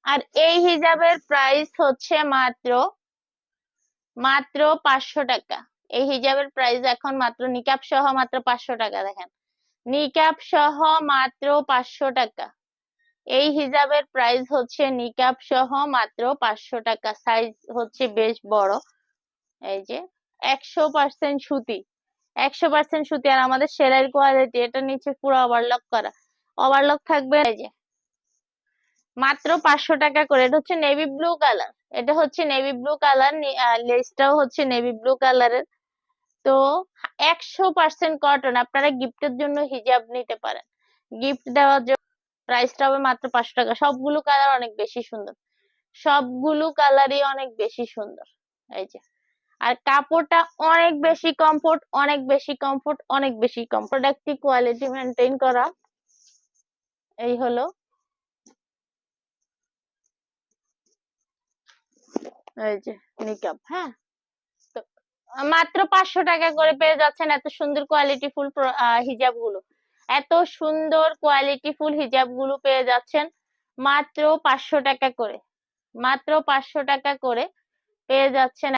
আর এই হিজাবের প্রাইস হচ্ছে মাত্র মাত্র 500 টাকা। এই হিজাবের প্রাইস এখন মাত্র নিকাব সহ মাত্র 500 টাকা। দেখেন, নিকাব সহ মাত্র 500 টাকা। এই হিজাবের প্রাইস হচ্ছে নিকাব সহ মাত্র 500 টাকা। সাইজ হচ্ছে বেশ বড়। এই যে 100% সুতি, 100% সুতি। আর আমাদের সেলাইয়ের কোয়ালিটি, এটা নিচে পুরো ওভারলক করা, ওভারলক থাকবে। এই যে মাত্র 500 টাকা করে। এটা হচ্ছে নেভি ব্লু কালার, এটা হচ্ছে নেভি ব্লু কালার, লেসটাও হচ্ছে নেভি ব্লু কালারের। তো 100% কটন। আপনারা গিফটের জন্য হিজাব নিতে পারেন, গিফট দেওয়ার জন্য। প্রাইসটা হবে মাত্র 500 টাকা। সবগুলো কালার অনেক বেশি সুন্দর, সবগুলো কালারই অনেক বেশি সুন্দর। এই যে, আর কাপড়টা অনেক বেশি কমফোর্ট, অনেক বেশি কমফোর্ট, অনেক বেশি কমফোর্ট। প্রোডাক্টটি কোয়ালিটি মেনটেন করা। এই হলো, এই যে নিকাব। হ্যাঁ, তো মাত্র 500 টাকা করে পেয়ে যাচ্ছেন এত সুন্দর কোয়ালিটি ফুল হিজাব গুলো। এত সুন্দর কোয়ালিটি ফুল হিজাব গুলো পেয়ে যাচ্ছেন মাত্র 500 টাকা করে। মাত্র 500 টাকা করে পেয়ে যাচ্ছেন।